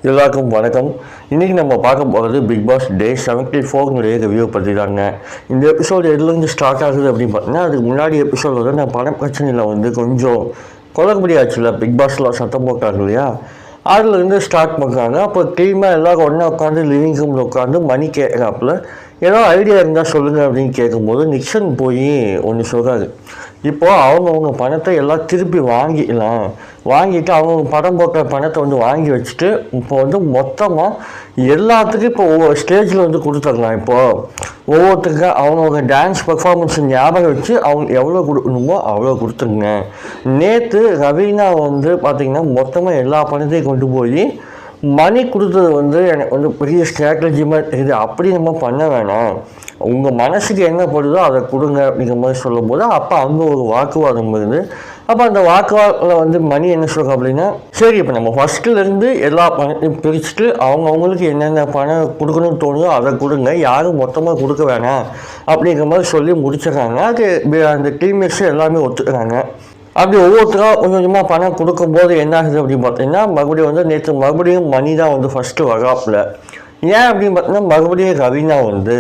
எல்லாருக்கும் வணக்கம். இன்றைக்கி நம்ம பார்க்க போகிறது பிக் பாஸ் டே 74 ரிவ்யூ பற்றி தாங்க. இந்த எபிசோடு எதுலேருந்து ஸ்டார்ட் ஆகுது அப்படின்னு பார்த்தீங்கன்னா, அதுக்கு முன்னாடி எபிசோடு வந்து நான் பண பிரச்சனையில் வந்து கொஞ்சம் குளறுபடி ஆச்சுல, பிக் பாஸில் சத்தம் போட்டாங்க இல்லையா, அதுலேருந்து ஸ்டார்ட் பண்ணுறாங்க. அப்போ டீமாக எல்லோரும் ஒன்றா உட்காந்து லிவிங் ரூமில் உட்காந்து மணி கேட்குறாப்புல ஏதோ ஐடியா இருந்தால் சொல்லுங்கள் அப்படின்னு கேட்கும்போது நிக்சன் போய் ஒன்று சொல்கிறாரு. இப்போது அவங்கவுங்க பணத்தை எல்லாம் திருப்பி வாங்கிட்டு அவங்கவுங்க படம் போட்ட பணத்தை வந்து வாங்கி வச்சுட்டு இப்போ வந்து மொத்தமாக எல்லாத்துக்கும் இப்போ ஒவ்வொரு ஸ்டேஜில் வந்து கொடுத்துடலாம். இப்போது ஒவ்வொருத்தருக்கு அவங்கவுங்க டான்ஸ் பர்ஃபார்மன்ஸ் ஞாபகம் வச்சு அவங்க எவ்வளோ கொடுக்கணுமோ அவ்வளோ கொடுத்துருங்க. நேற்று ரவீனா வந்து பார்த்திங்கன்னா மொத்தமாக எல்லா பணத்தையும் கொண்டு போய் மணி கொடுத்தது வந்து எனக்கு வந்து பெரிய ஸ்ட்ராட்டஜி மாதிரி தெரியுது. அப்படி நம்ம பண்ண வேணாம், உங்கள் மனசுக்கு என்ன படுதோ அதை கொடுங்க அப்படிங்கிற மாதிரி சொல்லும்போது அப்போ அங்கே ஒரு வாக்குவாதம் வருது. அப்போ அந்த வாக்குவாதத்தில் வந்து மணி என்ன சொல்கிறோம் அப்படின்னா, சரி இப்போ நம்ம ஃபஸ்ட்டுலேருந்து எல்லா பணத்தையும் பிரிச்சுட்டு அவங்கவுங்களுக்கு என்னென்ன பணம் கொடுக்கணும்னு தோணுதோ அதை கொடுங்க, யாரும் மொத்தமாக கொடுக்க வேணாம் அப்படிங்கிற மாதிரி சொல்லி முடிச்சிடறாங்க. அது அந்த டீம்மேட்ஸும் எல்லாமே ஒத்துக்கிறாங்க. அப்படி ஒவ்வொருத்தரும் கொஞ்சம் கொஞ்சமாக பணம் கொடுக்கும்போது என்ன ஆகுது அப்படின்னு பார்த்தீங்கன்னா, மறுபடியும் வந்து நேற்று மறுபடியும் மணி தான் வந்து ஃபஸ்ட்டு வராப்பில். ஏன் அப்படின்னு பார்த்தீங்கன்னா, மறுபடியும் ரவீனா வந்து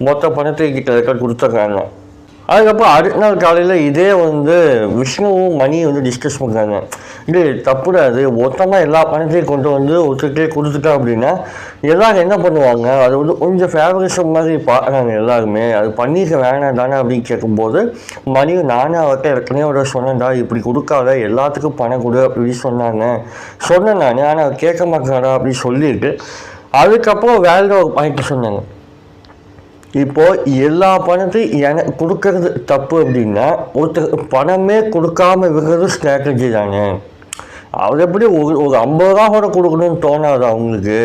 மொத்த பணத்தை கிட்ட கொடுத்துட்றாங்க. அதுக்கப்புறம் அடுத்த நாள் காலையில் இதே வந்து விஷ்ணுவும் மணியும் வந்து டிஸ்கஸ் பண்ணுறாங்க. இது தப்புடாது, மொத்தமாக எல்லா பணத்தையும் கொண்டு வந்து ஒருத்தருக்கே கொடுத்துட்டா அப்படின்னா எல்லோரும் என்ன பண்ணுவாங்க, அது வந்து கொஞ்சம் ஃபேவரிசம் மாதிரி பார்க்குறாங்க எல்லாருமே, அது பண்ணிக்க வேணாம் தானே அப்படின்னு கேட்கும்போது மணியும் நானும் அவர்கிட்ட ஏற்கனவே சொன்னேன்டா இப்படி கொடுக்காத எல்லாத்துக்கும் பணம் கொடு அப்படின்னு சொன்னேன் நான், ஆனால் கேட்க மாட்டேங்கிறா அப்படின்னு சொல்லிட்டு அதுக்கப்புறம் வேலை ஒரு பாயிண்ட் சொன்னாங்க. இப்போது எல்லா பணத்தையும் எனக்கு கொடுக்கறது தப்பு அப்படின்னா ஒருத்தர் பணமே கொடுக்காம இருக்கிறது ஸ்ட்ராட்டஜி தானே. அவர் எப்படி ஒரு 50 ரூபா கூட கொடுக்கணும்னு தோணாது அவங்களுக்கு,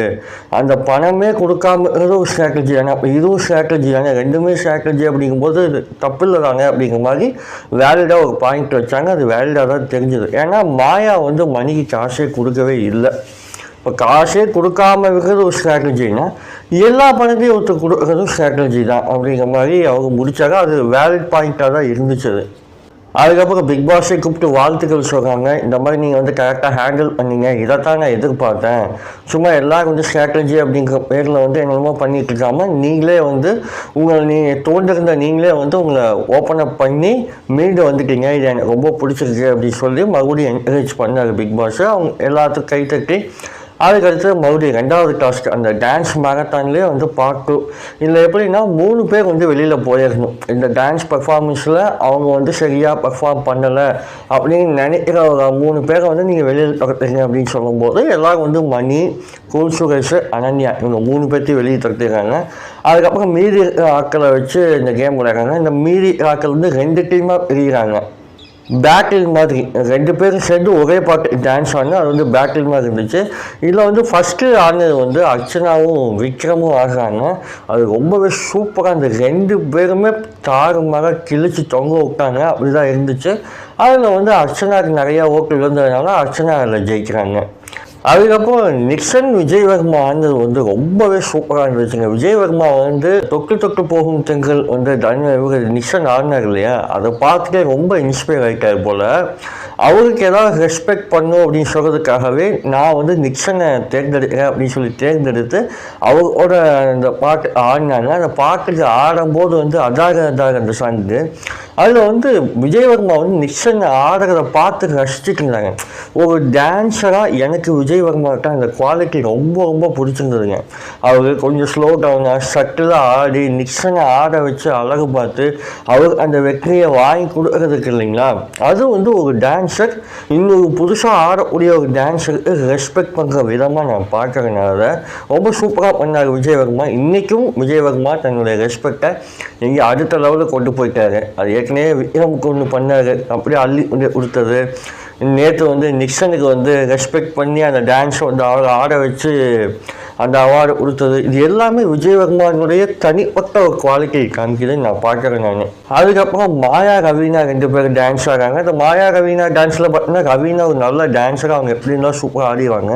அந்த பணமே கொடுக்காம இருக்கிறது ஒரு ஸ்ட்ராட்டஜி தானே. அப்போ இதுவும் ஸ்ட்ராட்டஜி தானே, ரெண்டுமே ஸ்ட்ராட்டஜி அப்படிங்கும்போது தப்பு இல்லை தானே அப்படிங்கிற மாதிரி வேலிடாக ஒரு பாயிண்ட் வச்சாங்க. அது வேலிடாக தான் தெரிஞ்சுது. ஏன்னா மாயா வந்து மணிக்கு காசே கொடுக்கவே இல்லை. இப்போ காசே கொடுக்காம இருக்கிறது ஒரு ஸ்ட்ராட்டஜின்னா எல்லா பணத்தையும் ஒருத்தர் கொடுக்குறதும் ஸ்ட்ராட்டஜி தான் அப்படிங்கிற மாதிரி அவங்க முடித்தாங்க. அது வேலிட் பாயிண்ட்டாக தான் இருந்துச்சு. அதுக்கப்புறம் பிக் பாஸை கூப்பிட்டு வாழ்த்துக்கள் சொல்கிறாங்க. இந்த மாதிரி நீங்கள் வந்து கரெக்டாக ஹேண்டில் பண்ணீங்க, இதைத்தான் நான் எதிர்பார்த்தேன். சும்மா எல்லோரும் வந்து ஸ்ட்ராட்டஜி அப்படிங்கிற பேரில் வந்து என்னென்னமோ பண்ணிட்டு இருக்காமல் நீங்களே வந்து நீங்கள் தோன்றிருந்த நீங்களே வந்து உங்களை ஓப்பன் அப் பண்ணி மீண்டும் வந்துட்டீங்க, இது எனக்கு ரொம்ப பிடிச்சிருக்கு அப்படின்னு சொல்லி மறுபடியும் என்கரேஜ் பண்ணார் பிக் பாஸ். அவங்க எல்லாத்துக்கும் கைத்தட்டி அதுக்கடுத்து மறுபடியும் 2வது டாஸ்க் அந்த டான்ஸ் மேரத்தான்லேயே வந்து பார்ட்டு இதில் எப்படின்னா 3 பேர் வந்து வெளியில் போயிடணும். இந்த டான்ஸ் பர்ஃபார்மன்ஸில் அவங்க வந்து சரியாக பர்ஃபார்ம் பண்ணலை அப்படின்னு நினைக்கிற ஒரு 3 பேரை வந்து நீங்கள் வெளியில் தரத்துங்க அப்படின்னு சொல்லும்போது எல்லோரும் வந்து மணி, கூல் சுரேஷ், அனன்யா இவங்க 3 பேர்த்தையும் வெளியே தரத்துக்கிறாங்க. அதுக்கப்புறம் மீதி ஆட்களை வச்சு இந்த கேம் விளையாடுறாங்க. இந்த மீதி ஆட்கள் வந்து 2 டீமாக பிரிகிறாங்க. பேட்டில் மாதிரி 2 பேரும் சேர்ந்து ஒரே பாட்டு டான்ஸ் ஆடினா அது வந்து பேட்டில் மாதிரி இருந்துச்சு. இதில் வந்து ஃபஸ்ட்டு ஆடினது வந்து அர்ச்சனாவும் விக்ரமும் ஆடுறாங்க. அது ரொம்பவே சூப்பராக அந்த 2 பேருமே தாறுமாற கிழிச்சு தொங்க விட்டாங்க, அப்படி தான் இருந்துச்சு. அதில் வந்து அர்ச்சனாவுக்கு நிறையா ஓட்டு இருந்ததுனால அர்ச்சனா அதில் ஜெயிக்கிறாங்க. அதுக்கப்புறம் நிக்சன் விஜயவர்மா ஆனது வந்து ரொம்பவே சூப்பராக இருந்துச்சுங்க. விஜயவர்மா வந்து தொட்டு போகும் தெங்கள் வந்து நிக்சன் ஆடினார் இல்லையா, அதை பார்த்துட்டே ரொம்ப இன்ஸ்பயர் ஆகிட்டார் போல். அவருக்கு ஏதாவது ரெஸ்பெக்ட் பண்ணும் அப்படின்னு சொல்கிறதுக்காகவே நான் வந்து நிக்சனை தேர்ந்தெடுக்கிறேன் அப்படின்னு சொல்லி தேர்ந்தெடுத்து அவரோட அந்த பாட்டு ஆடினாங்க. அந்த பாட்டுக்கு ஆடும்போது வந்து அதாக அந்த சாங்கு அதில் வந்து விஜயவர்மா வந்து நிக்சன் ஆடுறத பார்த்து ரசிச்சுட்டு இருந்தாங்க. ஒரு டான்ஸராக எனக்கு விஜயவர்மாட்ட அந்த குவாலிட்டி ரொம்ப ரொம்ப பிடிச்சிருந்ததுங்க. அவர் கொஞ்சம் ஸ்லோ டவுனாக சட்டிலாக ஆடி நிக்சனை ஆட வச்சு அழகு பார்த்து அவர் அந்த வெற்றியை வாங்கி கொடுக்கறதுக்கு இல்லைங்களா, அது வந்து ஒரு டான்ஸர் இன்னொரு புதுசாக ஆடக்கூடிய ஒரு டான்ஸருக்கு ரெஸ்பெக்ட் பண்ணுற விதமாக நான் பார்க்குறதுனால ரொம்ப சூப்பராக பண்ணார் விஜயவர்மா. இன்றைக்கும் விஜயவர்மா தன்னுடைய ரெஸ்பெக்டை எங்கே அடுத்த லெவலில் கொண்டு போயிட்டாரு. அது ஏற்கனவே விக்ரமுக்கு ஒன்று பண்ணார், அப்படியே அள்ளி கொண்டு கொடுத்தது. நேற்று வந்து நிக்சனுக்கு வந்து ரெஸ்பெக்ட் பண்ணி அந்த டான்ஸை வந்து அவரை ஆட வச்சு அந்த அவார்டு கொடுத்தது, இது எல்லாமே விஜயவர்மானுடைய தனிப்பட்ட ஒரு குவாலிட்டி காமிக்குதுன்னு நான் பார்க்குறேன் நான். அதுக்கப்புறம் மாயா ரவீனா 2 பேரும் டான்ஸ் ஆடுறாங்க. இந்த மாயா ரவீனா டான்ஸில் பார்த்தீங்கன்னா ரவீனா ஒரு நல்ல டான்ஸராக அவங்க எப்படி இருந்தாலும் சூப்பராக ஆடிடுவாங்க.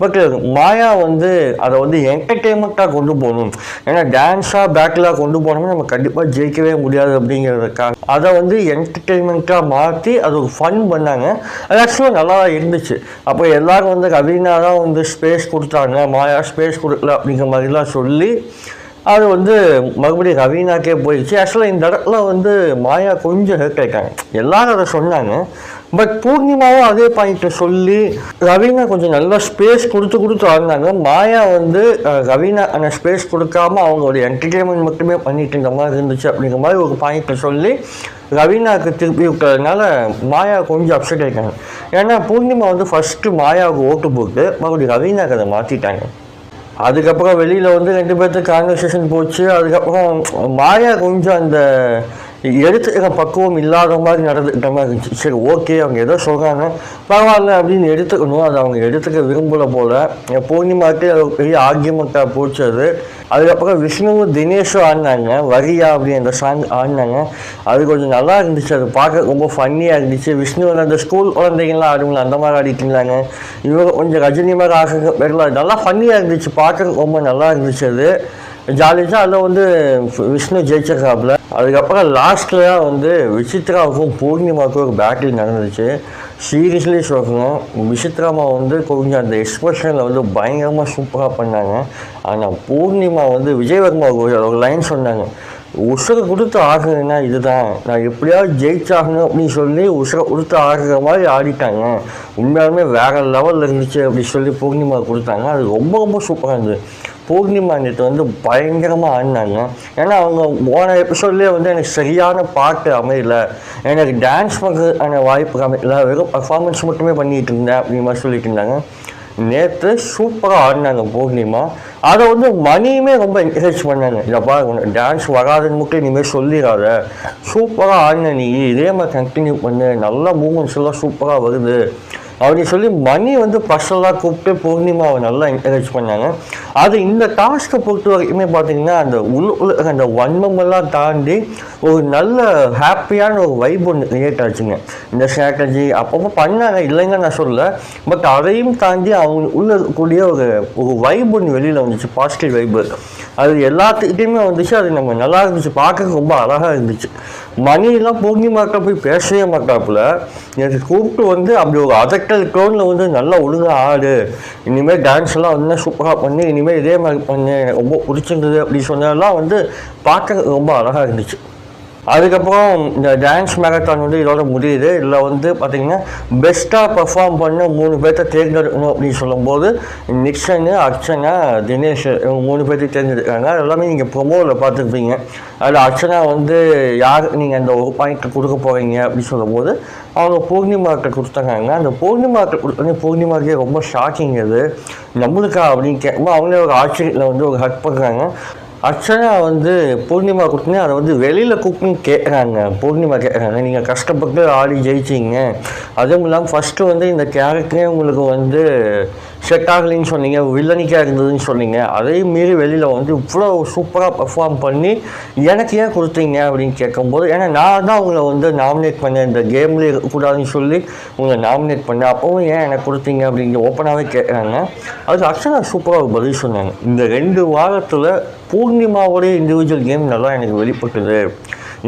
பட் மாயா வந்து அதை வந்து என்டர்டெயின்மெண்ட்டாக கொண்டு போகணும், ஏன்னா டான்ஸாக பேட்டிலாக கொண்டு போனோம்னா நம்ம கண்டிப்பாக ஜெயிக்கவே முடியாது அப்படிங்கிறதுக்காக அதை வந்து என்டர்டெயின்மெண்ட்டாக மாற்றி அது ஒரு ஃபன் பண்ணாங்க. அது ஆக்சுவலாக நல்லா இருந்துச்சு. அப்போ எல்லோரும் வந்து ரவீனா தான் வந்து ஸ்பேஸ் கொடுத்தாங்க, மாயா ஸ்பேஸ் கொடுக்கல அப்படிங்கிற மாதிரிலாம் சொல்லி அது வந்து மறுபடியும் ரவீனாக்கே போயிடுச்சு. ஆக்சுவலாக இந்த இடத்துல வந்து மாயா கொஞ்சம் ஹெல்ப் ஆகிட்டாங்க, எல்லாரும் அதை சொன்னாங்க. பட் பூர்ணிமாவும் அதே பாயிண்ட்டை சொல்லி ரவீனா கொஞ்சம் நல்லா ஸ்பேஸ் கொடுத்து ஆடினாங்க. மாயா வந்து ரவீனா அந்த ஸ்பேஸ் கொடுக்காம அவங்க ஒரு என்டர்டெயின்மெண்ட் மட்டுமே பண்ணிட்டு இருந்த மாதிரி இருந்துச்சு அப்படிங்கிற மாதிரி ஒரு பாயிண்ட்டை சொல்லி ரவீனாவுக்கு திருப்பி விட்டதுனால மாயா கொஞ்சம் அப்செட் ஆகிட்டாங்க. ஏன்னா பூர்ணிமா வந்து ஃபஸ்ட்டு மாயாவுக்கு ஓட்டு போட்டு மறுபடியும் ரவீனாவுக்கு அதை மாற்றிட்டாங்க. அதுக்கப்புறம் வெளியில் வந்து 2 பேர்த்துக்கு கான்வர்சேஷன் போச்சு. அதுக்கப்புறம் மாயா கொஞ்சம் அந்த எடுத்துக்கிற பக்குவம் இல்லாத மாதிரி நடந்துக்கிட்ட மாதிரி இருந்துச்சு. சரி ஓகே, அவங்க ஏதோ சொல்கிறாங்க பரவாயில்ல அப்படின்னு எடுத்துக்கணும், அது அவங்க எடுத்துக்க விரும்பலை போல். பூர்ணிமாவுக்கு அது பெரிய ஆர்கியூமெண்ட்டாக போச்சு அது. அதுக்கப்புறம் விஷ்ணுவும் தினேஷும் ஆடினாங்க, வரியா அப்படி அந்த சாங் ஆடினாங்க. அது கொஞ்சம் நல்லா இருந்துச்சு, அது பார்க்க ரொம்ப ஃபன்னியாக இருந்துச்சு. விஷ்ணு அந்த ஸ்கூல் குழந்தைங்களாம் ஆடுங்களா அந்த மாதிரி ஆடிட்டுருந்தாங்க. இவங்க கொஞ்சம் ரஜினி மாதிரி ஆகுங்க பேரில் நல்லா ஃபன்னியாக இருந்துச்சு, பார்க்க ரொம்ப நல்லா இருந்துச்சு. அது ஜாலியாக அதில் வந்து விஷ்ணு ஜெயிச்சிருக்காப்புல. அதுக்கப்புறம் லாஸ்ட்டில் வந்து விசித்ராவுக்கும் பூர்ணிமாவுக்கும் ஒரு பேட்டில் நடந்துச்சு. சீரியஸ்லி சொல்லணும், விசித்ராமா வந்து கொஞ்சம் அந்த எக்ஸ்பிரஷனில் வந்து பயங்கரமாக சூப்பராக பண்ணாங்க. ஆனால் பூர்ணிமா வந்து விஜயவர்மா ஒரு லைன் சொன்னாங்க, உசுரை கொடுத்து ஆடுறதுன்னா இதுதான், நான் எப்படியாவது ஜெயிச்சாகணும் அப்படின்னு சொல்லி உசுரை கொடுத்து ஆடுற மாதிரி ஆடிட்டாங்க. உண்மையாலுமே வேறு லெவலில் இருந்துச்சு அப்படின்னு சொல்லி பூர்ணிமா கொடுத்தாங்க. அது ரொம்ப ரொம்ப சூப்பராக இருந்தது. பூர்ணிமா நேற்று வந்து பயங்கரமாக ஆடினாங்க. ஏன்னா அவங்க போன எபிசோட்லேயே வந்து எனக்கு சரியான பாட்டு அமையல, எனக்கு டான்ஸ் பண்ணுறதுக்கான வாய்ப்பு அமையல, வெறும் பர்ஃபார்மன்ஸ் மட்டுமே பண்ணிகிட்டு இருந்தேன் அப்படிங்கிற மாதிரி சொல்லிட்டு இருந்தாங்க. நேற்று சூப்பராக ஆடினாங்க பூர்ணிமா. அதை வந்து மணியுமே ரொம்ப என்கரேஜ் பண்ணாங்க, இல்லைப்பா உனக்கு டான்ஸ் வராதுன்னு மட்டும் இனிமேல் சொல்லிடாத, சூப்பராக ஆடின நீ இதே மாதிரி கண்டினியூ பண்ணு, நல்ல மூமெண்ட்ஸ் எல்லாம் சூப்பராக வருது அப்படின்னு சொல்லி மணி வந்து பர்சனலாக கூப்பிட்டு பூர்ணிமாவை நல்லா என்கரேஜ் பண்ணாங்க. அது இந்த டாஸ்க்கை பொறுத்த வரைக்குமே பார்த்தீங்கன்னா அந்த அந்த வன்மமெல்லாம் தாண்டி ஒரு நல்ல ஹாப்பியான ஒரு வைப் ஒன்று கிரியேட் ஆச்சுங்க. இந்த ஸ்ட்ராட்டஜி அப்பப்போ பண்ணாங்க, இல்லைங்க நான் சொல்லலை. பட் அதையும் தாண்டி அவங்க உள்ள இருக்கக்கூடிய ஒரு வைப் ஒன்று வெளியில் வந்துச்சு, பாசிட்டிவ் வைப்பு. அது எல்லாத்துக்கிட்டையுமே வந்துச்சு. அது நம்ம நல்லா இருந்துச்சு, பார்க்க ரொம்ப அழகாக இருந்துச்சு. மணியெல்லாம் பூர்ணிமாக்கிட்ட போய் பேசவே மாட்டாப்புல, எனக்கு கூப்பிட்டு வந்து அப்படி ஒரு அதட்டல் டோனில் வந்து நல்லா ஒழுங்காக ஆடு, இனிமேல் டான்ஸ் எல்லாம் வந்து சூப்பராக பண்ணி இனிமேல் இதே மாதிரி பண்ணு, எனக்கு ரொம்ப பிடிச்சிருந்தது அப்படி சொன்னதெல்லாம் வந்து பார்க்க ரொம்ப அழகாக இருந்துச்சு. அதுக்கப்புறம் இந்த டான்ஸ் மேரத்தான் வந்து இதோட முடியுது. இதில் வந்து பார்த்திங்கன்னா பெஸ்ட்டாக பர்ஃபார்ம் பண்ண 3 பேர்த்த தேர்ந்தெடுக்கணும் அப்படின்னு சொல்லும்போது நிக்சனு, அர்ச்சனா, தினேஷ் இவங்க 3 பேர்த்தையும் தேர்ந்தெடுக்கிறாங்க. அது எல்லாமே நீங்கள் ப்ரொமோவில் பார்த்துருப்பீங்க. அதில் அர்ச்சனா வந்து யாருக்கு நீங்கள் அந்த ஒரு பாயிண்ட்டை கொடுக்க போகிறீங்க அப்படின்னு சொல்லும்போது அவங்க பூர்ணிமாக்கிட்ட கொடுத்தாங்க. அந்த பூர்ணிமாக்கிட்ட கொடுத்தோன்னே பூர்ணிமாக்கே ரொம்ப ஷாக்கிங் அது, நம்மளுக்கா அப்படின்னு கேட்கும்போது அவங்களே ஒரு ஆச்சரியத்தில் வந்து ஒரு ஹட் பண்ணுறாங்க. அர்ச்சனா வந்து பூர்ணிமா கொடுத்தனே அதை வந்து வெளியில் கூப்பிட்டு கேட்குறாங்க. பூர்ணிமா கேட்குறாங்க, நீங்கள் கஷ்டப்பட்டு ஆடி ஜெயிச்சிங்க, அதுவும் இல்லாமல் ஃபஸ்ட்டு வந்து இந்த கேரக்டரே உங்களுக்கு வந்து செட் ஆகலைன்னு சொன்னீங்க, வில்லனிக்காக இருந்ததுன்னு சொன்னீங்க, அதையும் மீறி வெளியில் வந்து இவ்வளோ சூப்பராக பர்ஃபார்ம் பண்ணி எனக்கு ஏன் கொடுத்தீங்க அப்படின்னு கேட்கும்போது, ஏன்னா நான் தான் உங்களை வந்து நாமினேட் பண்ணேன், இந்த கேம்லேயே இருக்கக்கூடாதுன்னு சொல்லி உங்களை நாமினேட் பண்ணேன், அப்போவும் ஏன் எனக்கு கொடுத்தீங்க அப்படிங்கிற ஓப்பனாகவே கேட்குறாங்க. அது அர்ச்சனா சூப்பராக ஒரு பதில் சொன்னாங்க. இந்த 2 வாரத்தில் பூர்ணிமாவோடைய இண்டிவிஜுவல் கேம் நல்லா எனக்கு வெளிப்பட்டுது.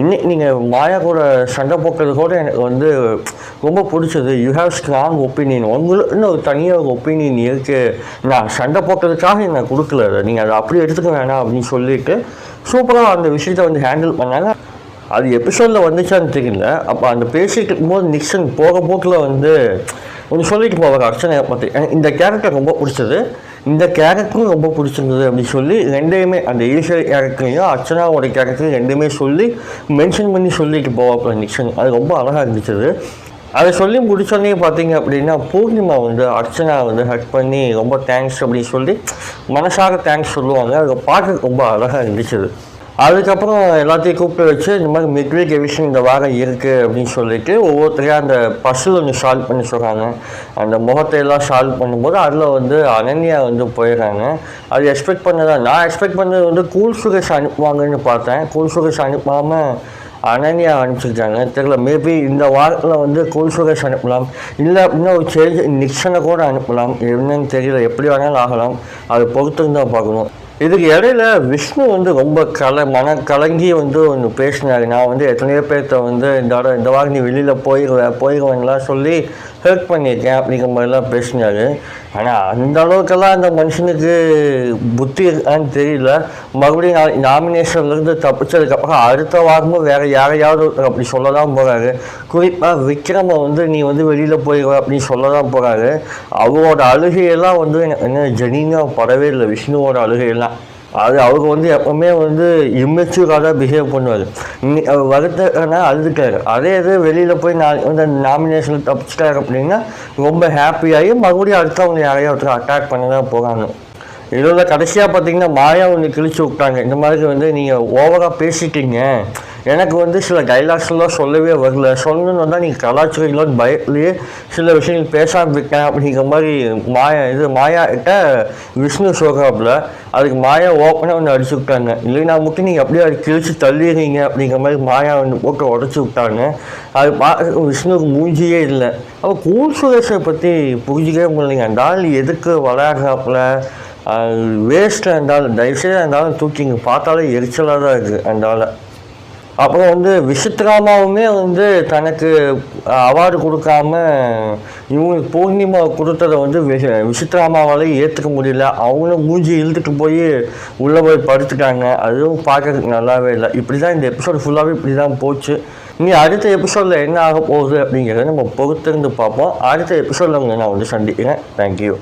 இன்னைக்கு நீங்கள் மாயா கூட சண்டை போட்டது கூட எனக்கு வந்து ரொம்ப பிடிச்சது. யூ ஹேவ் ஸ்ட்ராங் ஒப்பீனியன், உங்களுக்கு ஒரு தனியாக ஒரு ஒப்பீனியன் இருக்குது, நான் சண்டை போட்டதுக்காக நான் கொடுக்கல, நீங்கள் அதை அப்படி எடுத்துக்க வேணாம் அப்படின்னு சொல்லிட்டு சூப்பராக அந்த விஷயத்தை வந்து ஹேண்டில் பண்ணாங்க. அது எபிசோடில் வந்துச்சான்னு தெரியல. அப்போ அந்த பேசிகிட்டு இருக்கும்போது நிக்சன் போக போக்கில் வந்து ஒன்று சொல்லிட்டு போவாங்க அர்ச்சனை பற்றி, இந்த கேரக்டர் ரொம்ப பிடிச்சது, இந்த கேரக்டரும் ரொம்ப பிடிச்சிருந்தது அப்படின்னு சொல்லி ரெண்டையுமே அந்த ஈஸ்வரி கேரக்டரையும் அர்ச்சனாவோட கேரக்டரையும் ரெண்டுமே சொல்லி மென்ஷன் பண்ணி சொல்லிட்டு போவாப்பில் நிக்சன். அது ரொம்ப அழகாக இருந்துச்சு. அதை சொல்லி முடிச்சோடனே பார்த்தீங்க அப்படின்னா பூர்ணிமா வந்து அர்ச்சனா வந்து ஹக் பண்ணி ரொம்ப தேங்க்ஸ் அப்படின்னு சொல்லி மனசாக தேங்க்ஸ் சொல்லுவாங்க. அதை பார்க்க ரொம்ப அழகாக இருந்துச்சு. அதுக்கப்புறம் எல்லாத்தையும் கூப்பிட்டு வச்சு இந்த மாதிரி மிட் வீக் எவிஷன் இந்த வாரம் இருக்குது அப்படின்னு சொல்லிட்டு ஒவ்வொருத்தரையும் அந்த பசில் ஒன்று சால்வ் பண்ணி சொல்கிறாங்க. அந்த முகத்தையெல்லாம் சால்வ் பண்ணும்போது அதில் வந்து அனன்யா வந்து போயிடுறாங்க. அது எக்ஸ்பெக்ட் பண்ணதான். நான் எக்ஸ்பெக்ட் பண்ணது வந்து கூல் சுரேஷ் அனுப்புவாங்கன்னு பார்த்தேன். கூல் சுரேஷ் அனுப்பாமல் அனன்யா அனுப்பிச்சிருக்காங்க. தெரியல, மேபி இந்த வாரத்தில் வந்து கூல் சுரேஷ் அனுப்பலாம், இல்லை அப்படின்னா ஒரு சேஞ்ச் நிக்சனை கூட அனுப்பலாம். என்னன்னு தெரியல, எப்படி வேணாலும் ஆகலாம். அது பொறுத்து தான் பார்க்கணும். இதுக்கு இடையில விஷ்ணு வந்து ரொம்ப மன கலங்கி வந்து ஒன்று பேசினார். நான் வந்து எத்தனையோ பேர்த்த வந்து இந்த வாரம் நீ வெளியில் போயிடுவேன்லாம் சொல்லி ஹெல்ப் பண்ணியிருக்கேன் அப்படிங்கிற மாதிரிலாம் பேசினார். ஆனால் அந்த அளவுக்கெல்லாம் அந்த மனுஷனுக்கு புத்தி இருக்கான்னு தெரியல. மறுபடியும் நாமினேஷன்லேருந்து தப்பிச்சதுக்கப்புறம் அடுத்த வாரமும் வேறு யாரையாவது அப்படி சொல்ல தான் போகிறாரு. குறிப்பாக விக்ரமை வந்து நீ வந்து வெளியில் போயிடுவ அப்படின்னு சொல்ல தான் போகிறாரு. அவரோட அழுகையெல்லாம் வந்து என்ன ஜெனினாக படவே இல்லை. விஷ்ணுவோட அழுகையெல்லாம் அவருக்கு வந்து எப்பவுமே வந்து இம்மெச்சூராக தான் பிஹேவ் பண்ணுவார். அவர் வருத்தனா அழுதுட்டார். அதே இது வெளியில் போய் வந்து அந்த நாமினேஷனில் தப்பிச்சிட்டார் அப்படின்னா ரொம்ப ஹாப்பியாகி மறுபடியும் அடுத்தவங்க யாரையும் ஒருத்தர் அட்டாக் பண்ண தான் போகிறாங்க. இதில் கடைசியாக பார்த்தீங்கன்னா மாயா ஒன்று கிழிச்சு விட்டாங்க. இந்த மாதிரி வந்து நீங்கள் ஓவராக பேசிட்டீங்க, எனக்கு வந்து சில டைலாக்ஸ்லாம் சொல்லவே வரல, சொல்லணுன்னு வந்தால் நீங்கள் கலாச்சாரங்களோட பயத்துலேயே சில விஷயங்கள் பேசாமல் இருக்கேன் அப்படிங்கிற மாதிரி மாயா கிட்ட விஷ்ணு சொல்கிறாப்புல. அதுக்கு மாயா ஓப்பனாக ஒன்று அடிச்சு விட்டாங்க. இல்லைன்னா மட்டும் நீங்கள் அப்படியே அது கிழிச்சு தள்ளிடுறீங்க அப்படிங்கிற மாதிரி மாயா ஒன்று போட்டு உடச்சி விட்டாங்க. அது விஷ்ணுவுக்கு மூஞ்சியே இல்லை. அப்போ கூல் சுரேஷை பற்றி புரிஞ்சிக்கவே முடியலைங்க. அந்த ஆள் எதுக்கு விளையாடுறாப்புல, வேஸ்ட்டாக இருந்தாலும் தயவுசெய்து இருந்தாலும் தூக்கிங்க, பார்த்தாலே எரிச்சலாக தான் இருக்குது அந்த ஆளை. அப்புறம் வந்து விசித்ராமாவுமே வந்து தனக்கு அவார்டு கொடுக்காம இவங்களுக்கு பூர்ணிமா கொடுத்ததை வந்து விசித்ராமாவால் ஏற்றுக்க முடியல. அவங்களும் மூஞ்சி இழுத்துட்டு போய் உள்ளே போய் படுத்துட்டாங்க. அதுவும் பார்க்கறதுக்கு நல்லாவே இல்லை. இப்படி தான் இந்த எபிசோடு ஃபுல்லாகவே இப்படி தான் போச்சு. இனி அடுத்த எபிசோடில் என்ன ஆக போகுது அப்படிங்கிறத நம்ம பொறுத்திருந்து பார்ப்போம். அடுத்த எபிசோடில் நான் வந்து சந்திக்கிறேன். தேங்க்யூ.